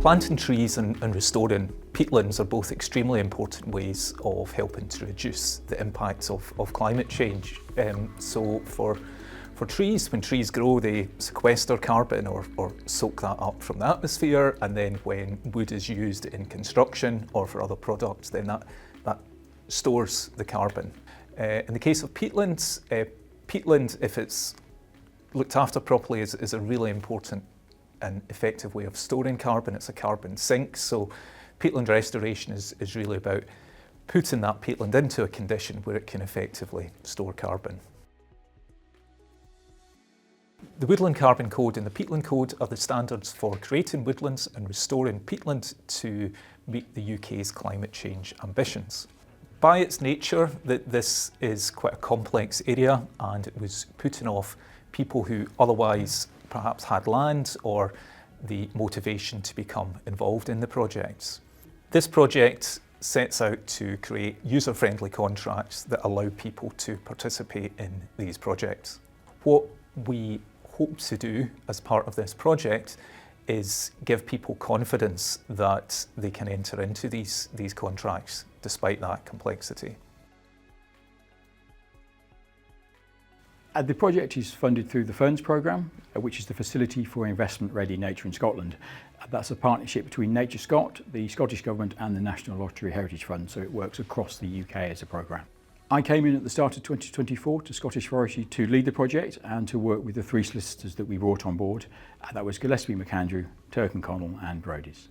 Planting trees and restoring peatlands are both extremely important ways of helping to reduce the impacts of climate change. So for trees, when trees grow, they sequester carbon or soak that up from the atmosphere, and then when wood is used in construction or for other products, then that stores the carbon. In the case of peatlands, peatland, if it's looked after properly, is a really important and effective way of storing carbon. It's a carbon sink, so peatland restoration is really about putting that peatland into a condition where it can effectively store carbon. The Woodland Carbon Code and the Peatland Code are the standards for creating woodlands and restoring peatland to meet the UK's climate change ambitions. By its nature, this is quite a complex area, and it was putting off people who otherwise perhaps had land or the motivation to become involved in the projects. This project sets out to create user-friendly contracts that allow people to participate in these projects. What we hope to do as part of this project is give people confidence that they can enter into these contracts despite that complexity. The project is funded through the Ferns programme, which is the Facility for Investment Ready Nature in Scotland. That's a partnership between Nature Scot, the Scottish Government and the National Lottery Heritage Fund, so it works across the UK as a programme. I came in at the start of 2024 to Scottish Forestry to lead the project and to work with the three solicitors that we brought on board. That was Gillespie McAndrew, Turk and Connell and Brodys.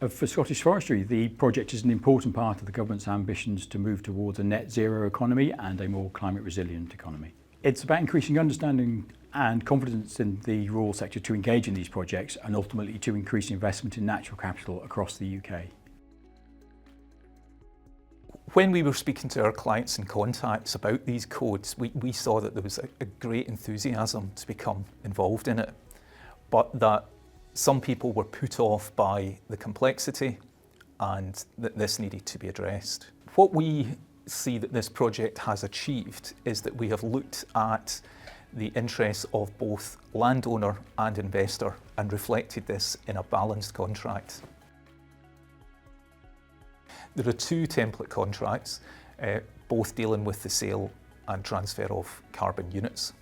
For Scottish Forestry, the project is an important part of the government's ambitions to move towards a net zero economy and a more climate resilient economy. It's about increasing understanding and confidence in the rural sector to engage in these projects and ultimately to increase investment in natural capital across the UK. When we were speaking to our clients and contacts about these codes, we saw that there was a great enthusiasm to become involved in it, but that some people were put off by the complexity and that this needed to be addressed. What we see that this project has achieved is that we have looked at the interests of both landowner and investor and reflected this in a balanced contract. There are two template contracts, both dealing with the sale and transfer of carbon units.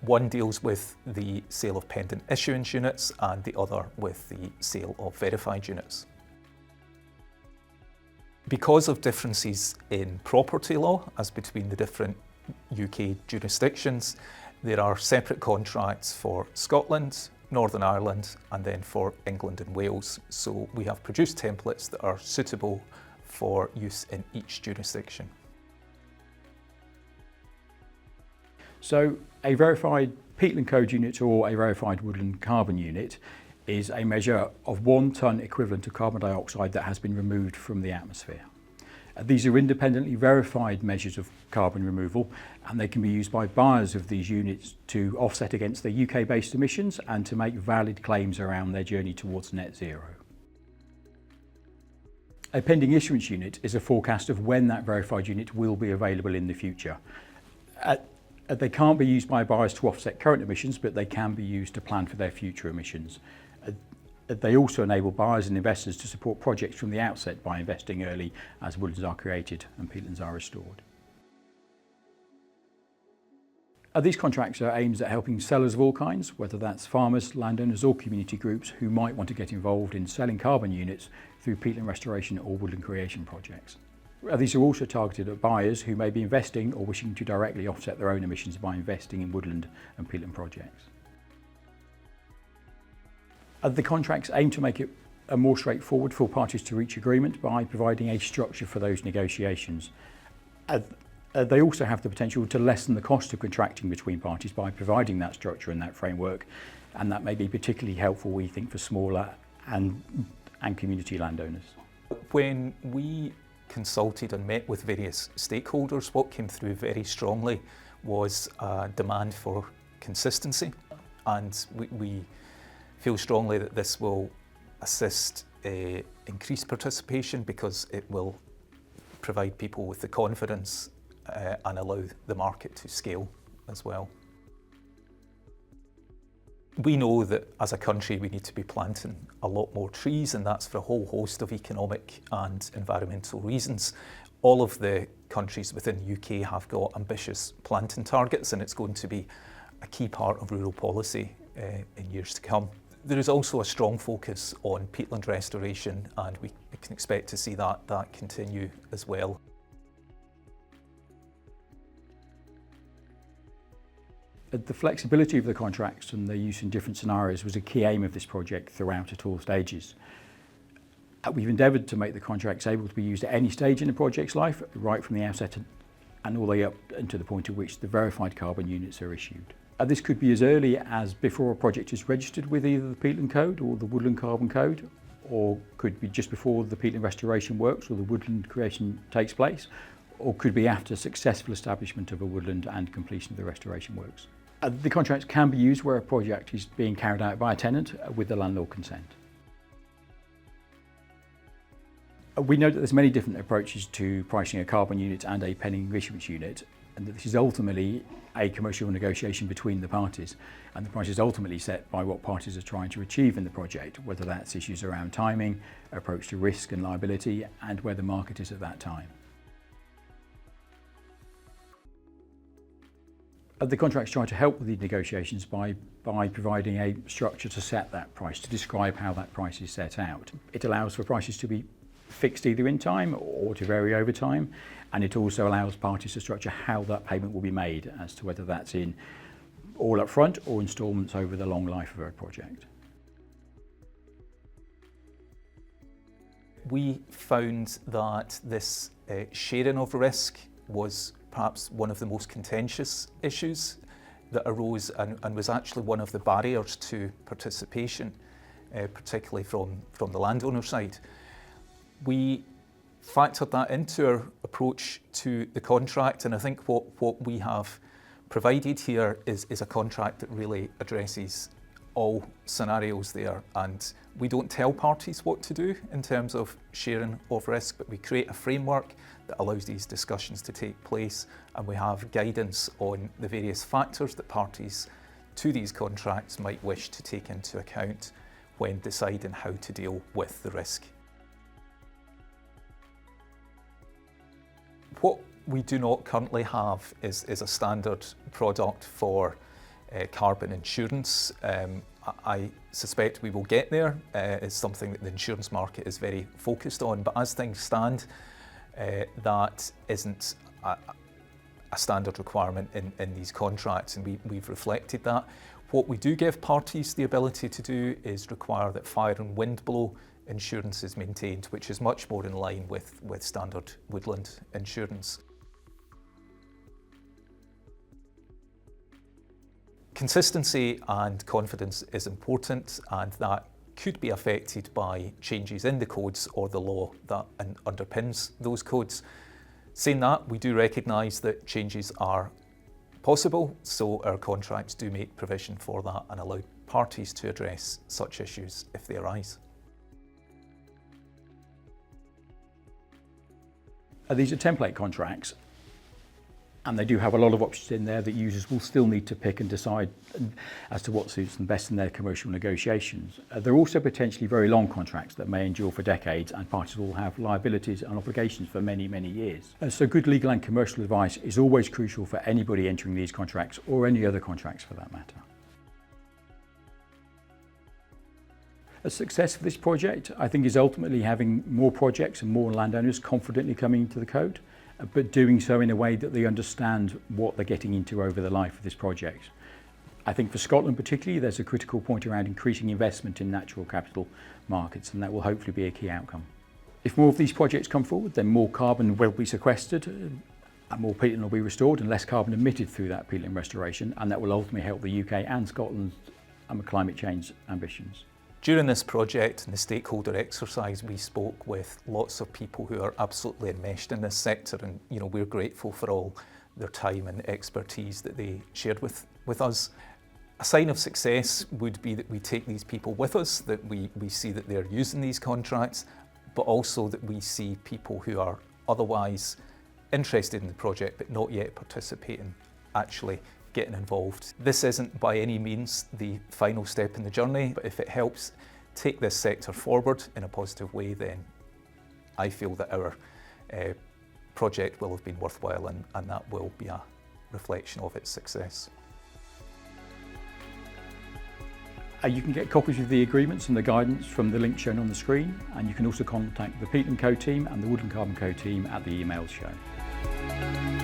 One deals with the sale of pendant issuance units and the other with the sale of verified units. Because of differences in property law as between the different UK jurisdictions, there are separate contracts for Scotland, Northern Ireland and then for England and Wales. So we have produced templates that are suitable for use in each jurisdiction. So a verified peatland code unit or a verified woodland carbon unit is a measure of 1 tonne equivalent of carbon dioxide that has been removed from the atmosphere. These are independently verified measures of carbon removal, and they can be used by buyers of these units to offset against their UK-based emissions and to make valid claims around their journey towards net zero. A pending issuance unit is a forecast of when that verified unit will be available in the future. They can't be used by buyers to offset current emissions, but they can be used to plan for their future emissions. They also enable buyers and investors to support projects from the outset by investing early as woodlands are created and peatlands are restored. These contracts are aimed at helping sellers of all kinds, whether that's farmers, landowners or community groups who might want to get involved in selling carbon units through peatland restoration or woodland creation projects. These are also targeted at buyers who may be investing or wishing to directly offset their own emissions by investing in woodland and peatland projects. The contracts aim to make it more straightforward for parties to reach agreement by providing a structure for those negotiations. They also have the potential to lessen the cost of contracting between parties by providing that structure and that framework, and that may be particularly helpful, we think, for smaller and community landowners. When we consulted and met with various stakeholders, what came through very strongly was a demand for consistency, and we feel strongly that this will assist increased participation because it will provide people with the confidence and allow the market to scale as well. We know that as a country we need to be planting a lot more trees, and that's for a whole host of economic and environmental reasons. All of the countries within the UK have got ambitious planting targets, and it's going to be a key part of rural policy in years to come. There is also a strong focus on peatland restoration, and we can expect to see that continue as well. The flexibility of the contracts and their use in different scenarios was a key aim of this project throughout at all stages. We've endeavoured to make the contracts able to be used at any stage in the project's life, right from the outset and all the way up until the point at which the verified carbon units are issued. This could be as early as before a project is registered with either the Peatland Code or the Woodland Carbon Code, or could be just before the peatland restoration works or the woodland creation takes place, or could be after successful establishment of a woodland and completion of the restoration works. The contracts can be used where a project is being carried out by a tenant with the landlord consent. We know that there's many different approaches to pricing a carbon unit and a pending issuance unit, and that this is ultimately a commercial negotiation between the parties, and the price is ultimately set by what parties are trying to achieve in the project, whether that's issues around timing, approach to risk and liability, and where the market is at that time. The contracts try to help with the negotiations by providing a structure to set that price, to describe how that price is set out. It allows for prices to be fixed either in time or to vary over time, and it also allows parties to structure how that payment will be made as to whether that's in all up front or instalments over the long life of a project. We found that this sharing of risk was perhaps one of the most contentious issues that arose and was actually one of the barriers to participation, particularly from the landowner side. We factored that into our approach to the contract, and I think what we have provided here is a contract that really addresses all scenarios there, and we don't tell parties what to do in terms of sharing of risk, but we create a framework that allows these discussions to take place, and we have guidance on the various factors that parties to these contracts might wish to take into account when deciding how to deal with the risk. What we do not currently have is a standard product for carbon insurance. I suspect we will get there. It's something that the insurance market is very focused on, but as things stand, that isn't a standard requirement in these contracts, and we've reflected that. What we do give parties the ability to do is require that fire and wind blow insurance is maintained, which is much more in line with standard woodland insurance. Consistency and confidence is important, and that could be affected by changes in the codes or the law that underpins those codes. Saying that, we do recognise that changes are possible, so our contracts do make provision for that and allow parties to address such issues if they arise. These are template contracts, and they do have a lot of options in there that users will still need to pick and decide as to what suits them best in their commercial negotiations. They're also potentially very long contracts that may endure for decades, and parties will have liabilities and obligations for many, many years. So good legal and commercial advice is always crucial for anybody entering these contracts, or any other contracts for that matter. A success of this project, I think, is ultimately having more projects and more landowners confidently coming into the code, but doing so in a way that they understand what they're getting into over the life of this project. I think for Scotland particularly, there's a critical point around increasing investment in natural capital markets, and that will hopefully be a key outcome. If more of these projects come forward, then more carbon will be sequestered, and more peatland will be restored, and less carbon emitted through that peatland restoration, and that will ultimately help the UK and Scotland's climate change ambitions. During this project and the stakeholder exercise, we spoke with lots of people who are absolutely enmeshed in this sector, and we're grateful for all their time and expertise that they shared with us. A sign of success would be that we take these people with us, that we see that they're using these contracts, but also that we see people who are otherwise interested in the project but not yet participating actually getting involved. This isn't by any means the final step in the journey, but if it helps take this sector forward in a positive way, then I feel that our project will have been worthwhile, and that will be a reflection of its success. You can get copies of the agreements and the guidance from the link shown on the screen, and you can also contact the Peatland Co team and the Woodland Carbon Co team at the emails shown.